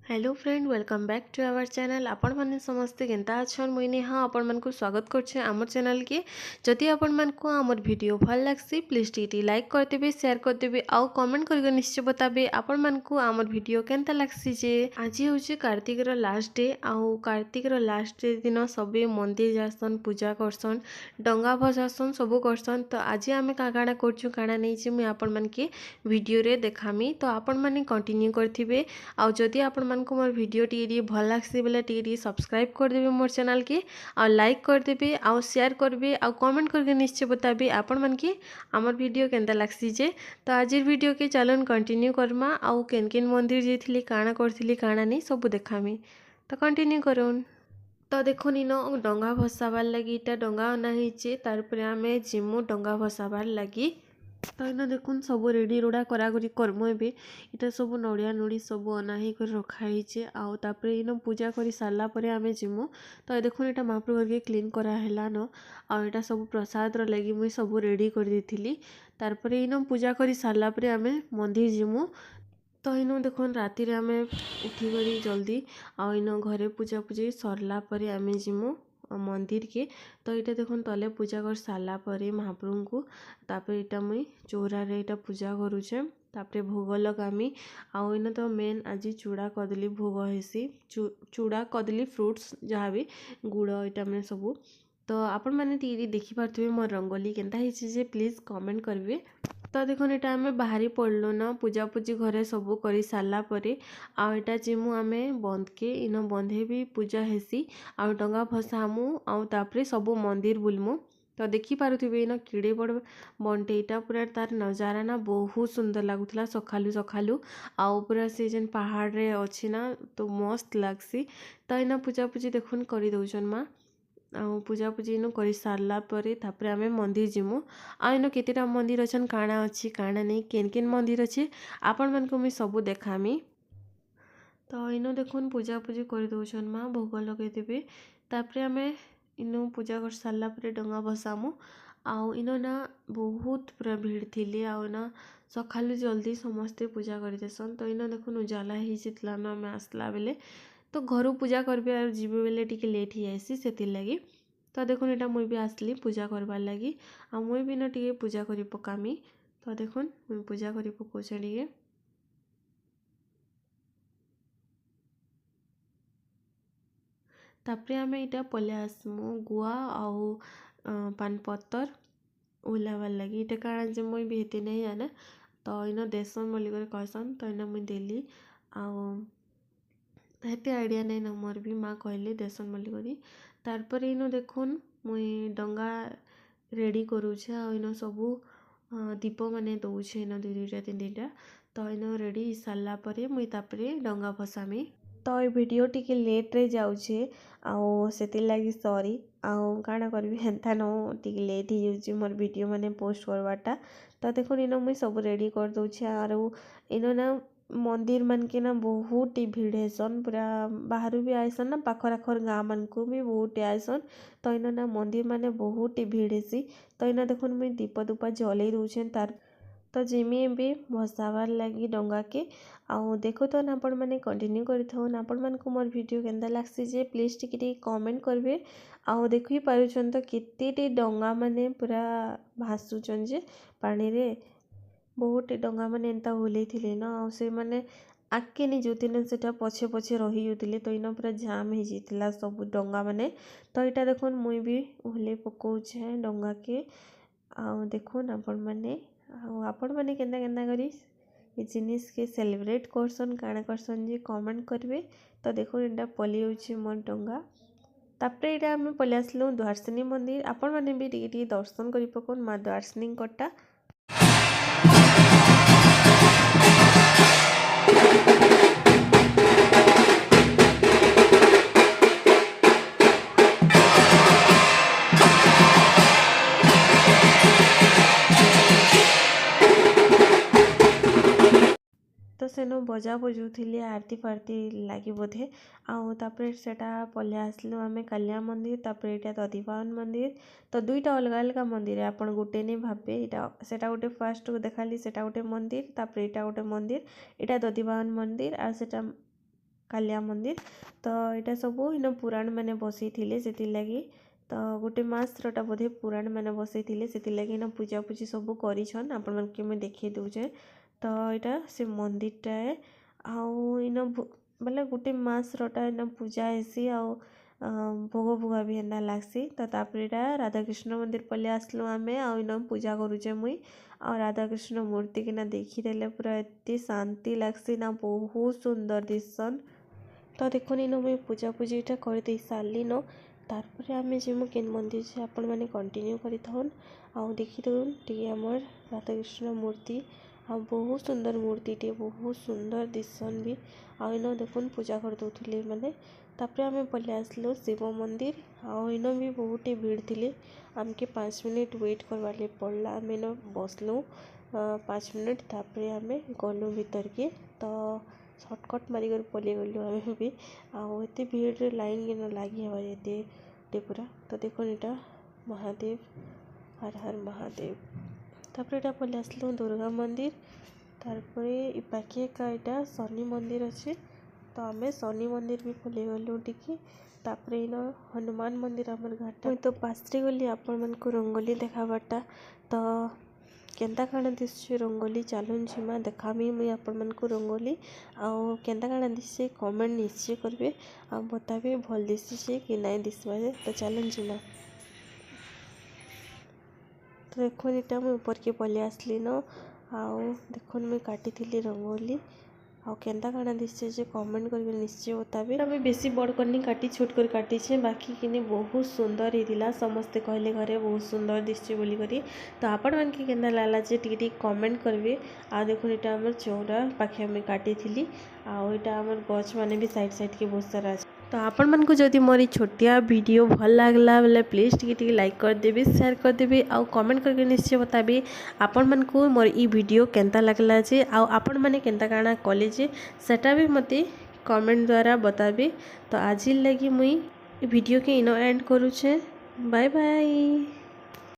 Hello friend welcome back to our channel. आपण माने समस्ते केंता अछन मुई नेहा आपण मन को स्वागत करछे आमर चैनल के। जदि आपण मन को आमर वीडियो भल लागसी प्लीज टी लाइक कर देबे शेयर कर देबे आउ कमेंट करके निश्चय बताबे आपण मन को आमर वीडियो केंता लागसी। जे आज होचे कार्तिक रो लास्ट डे आउ कार्तिक रो लास्ट डे दिन सबे मंदिर जासन पूजा करसन डंगा भसासन सब करसन। तो आज आमे काकाना करछु काना नै जे मुई आपण मन के वीडियो रे देखामी तो आपण माने कंटिन्यू करथिबे। आउ जदि आपण को मोर वीडियो टी भल लागसी बेले टी सब्सक्राइब कर देबे मोर चैनल के और लाइक कर देबे और शेयर करबे और कमेंट करके निश्चय बताबे आपण मन के हमर वीडियो केंता लागसी। जे तो आज वीडियो के चलन कंटिन्यू करमा आउ केन केन मंदिर जेथिली काना करथिली काना नहीं सब देखामी तो कंटिन्यू करूँ। तो देखुन इन डंगा भसाबार लगी इटा डंगा अना होइचे तार परे आमे जिमु डंगा भसाबार लगी। तो इन देखुन सब रेडी रोड़ा कराकरी करमु एबे इटा सब नड़िया नुड़ी सब अना ही कर रखाइचे आउ तापरे इन पूजा करी सारला परे आमे जिमु। तो देखुन इटा महाप्रभु घर के क्लीन करा हैला न आउ इटा सब प्रसाद रो लगी मुई सब रेडी कर देथिली। तार परे इन पूजा करी सारला परे आमे मंदिर जिमु। तो इन देखुन राति रे आमे उठी करी जल्दी आउ इन घरे पूजा पूजी सरला परे आमे जिमु मंदिर के। तो ये देखुन तले पूजा कर सारा परे महाप्रभु को तापर इटा मुई चौरा रे इटा पूजा करूचे तापर भोग लगामी आउ इन तो मेन आज चूड़ा कदली भोग हेसी चूड़ा कदली फ्रुट्स जहाँ भी गुड़ इटा मैंने सबू। तो आपण मैंने टी देखी पार्थे मोर रंगोली केनता हिची जे प्लीज कमेंट करबे। तो देखुन इटा आमे बाहरी पड़लु न पूजा पूजी घरे सबू करी सारला परे आउ इटा जिमु आमे बंद के इन बंधे भी पूजा हेसी आउ डंगा भसामु आउ तापरे सबू मंदिर बुलमु। तो देखी पारुथिबे इन किड़े बड़ बंटेटा पूरा तार नजारा ना बहुत सुंदर लगुला सखालु सखालु आउ पूरा से जेन पहाड़ रे अछि ना तो मस्त लागसी। तो इन पूजा पूजी देखुन करी दउछन माँ आउ पूजा पूजी इन कर सारला परे तापरे आमे मंदिर जिमु। आ इन केतेटा मंदिर अछन काना अछि काना नहीं केन केन मंदिर अछि आपण मन को मैं सबू देखामी। तो इन देखुन पूजा पूजी कर दउछन माँ भोग लगे देबे तापरे आमे इन पूजा कर सारला परे डंगा भसामु आउ इन ना बहुत पूरा भीड़ थिले आउ ना सखालु जल्दी समस्ते पूजा कर देसन। तो इन देखुन उजाला ही जितला ना आमे आसला बेले तो घर पूजा करबे और जीवे बेले टिके लेट ही आसी सेतिर लगी। तो देखुन इटा मुई भी आसली पूजा करबार लगी आ मुई भी ना टिके पूजा करी पकामी। तो देखुन मुई पूजा करी पकोचे टिके तापरे आमे इटा पले आसमु गुआ आउ पान पत्तर ओलाबार लगी इटा कारण जे मुई भी हेते नहीं जाने। तो इन देसन बोली कर कहसन तो इन मुई देली आउ हेते आइडिया नहीं ना मोर भी माँ कहले देसन बोली करी। तार पर इन देखुन मुई डंगा रेडी करूछे आ इन सबू दीप माने दउछे इन दुई दुईटा तीन तीनटा। तो इन रेडी सारला परे मुई तापरे डंगा भसामी। तो ये वीडियो टिके लेट रे जाउछे आउ सेतिर लागी सॉरी आउ काना करबी हेन्ता नो टिके लेट ही जाउछे मोर वीडियो माने पोस्ट करवाटा। तो देखुन इन मुई सब रेडी कर दउछे आरो इन ना मंदिर मन के ना बहुत ही भीड़ हेसन पूरा बाहर भी आइसन ना पाखर आखर गाँ मन को भी बहुत आइसन। तो इन ना मंदिर माने बहुत ही भीड़ हेसी। तो इन देखुन मुई दीप दुपा जलई दउछे तार तो जिमी भी भसाबार लगी डंगा के आउ देखो तो आपण मैंने कंटिन्यू करी आपण मन को मोर वीडियो केंदा लागसी जे प्लीज टिके कमेंट करबे। आउ देखि पारुछन तो केतेटी डंगा माने पूरा भासुचन जे पानी रे बहुत डंगा माने एंता होले थिले ना आउ से माने आके नहीं जोतिने सेटा पछे पछे रही जोतिले। तो इन पूरा जाम ही जितला सब डंगा माने। तो इटा देखुन मुई भी ओहले पकोछे डंगा के आउ देखुन आपण माने केंदा केंदा करी ये जिनिस के सेलिब्रेट करसन काना करसन जे कमेंट करबे। तो देखो इटा पली होछि मोर डंगा तापरे इटा आमे पले आसलु द्वारसिनी मंदिर आपण माने भी टिके दर्शन करी पकोन माँ द्वारसिनी कट्टा। तो सेनो बजा बजाउथिले आरती फारती लगी बोधे आउ तापरे सेटा पले आसलु आमे कालिया मंदिर तापरे इटा दधिवान मंदिर। तो दुईटा अलग अलग मंदिर है आपण गोटे नहीं भाबे इटा सेटा गोटे फर्स्ट देखाली सेटा गोटे मंदिर तापरे इटा गोटे मंदिर इटा दधिवान मंदिर आ सेटा कालिया मंदिर। तो यहाँ सब इन पुराण मैंने बसई से लगी तो गोटे मासटा बोधे पुराण मैंने बसई से लगी पूजा पूजी सब करछन आपण मन के मैं देखी दूचे। तो यहाँ से मंदिरटा है आउ इन बोले गोटे मासटा इन पूजा हेसी आ भोग भोगा भी एंता लागसी। तो तापर राधा कृष्ण मंदिर पले आसलु आम इन पूजा करुचे मुई आ राधा कृष्ण मूर्ति किना देखीदेले पूरा एत शांति लगसी ना बहुत सुंदर दिसन। तो देखो इन मुई पूजा पूजीटा कर दे सारी न तारपर आम जीमु केन मंदिर से आपण मैंने कंटिन्यू करी थन आउ देखी दउन टी आमर राधा कृष्ण मूर्ति आ बहुत सुंदर मूर्ति टे बहुत सुंदर दिसन भी आ इन देखुन पूजा कर दउथिले माने। तापर आम पले आसलु शिव मंदिर आउ इन भी बहुत भीड़ थी आमके 5 मिनिट वेट करवार पड़ला आम इन बसलु 5 मिनिट तापर आम गलु भीतर के। तो शॉर्टकट मारिक पलि गलु आम भी आउ एत भीड़ लाइन के लगी हवा ये पूरा। तो देखो यहाँ महादेव हर हर महादेव। तापर यहाँ पलि आसलु दुर्गा मंदिर तारपर पाखे का यहाँ शनि मंदिर अच्छे तो आम शनि मंदिर भी पलि गलु टिके। तापर इन हनुमान मंदिर आमर घाटा तो पासरे गली आपण मन को रंगोली देखाबाटा। तो केन्ता काଣା दिशे रंगोली चलून जीमा देखामी मुई आपण मन को रंगोली आउ केन्ता काଣା दिशे कमेंट निश्चय करबे आ बताबे भल दिशे कि नहीं दिशवा। तो चलून जीमा। तो देखो यहाँ मुझे ऊपर के पलि आसली न आउ देखो मुझे काटी रंगोली आउ केन्ता काଣା दिशे जे कमेंट करबे निश्चय बताबे। आम बेसी बड़ करनी काटी छोट कर काटीछे बाकी किने बहुत सुंदर होता समस्ते कहले घरे बहुत सुंदर दिशे बोली करी। तो आपण मन के केन्ता लागला जे टिके कमेंट करबे। आ देखो यहाँ आमर चौरा पाखे आम काटी थी आउ यहाँ आमर गछ माने भी साइड साइड के बहुत सारा। तो आपण मन को जदि मोरी छोटिया वीडियो भल लागला बोले प्लीज टिके लाइक कर देबे शेयर कर देबे आउ कमेंट करके निश्चय बताबे आपण मन को मोर ई वीडियो केन्ता लागला जे आउ आपण माने केन्ता काଣା कले जे सेटा भी मते कमेंट द्वारा बताबे। तो आज लगी मुई वीडियो के इनो एंड करूचे। Bye bye.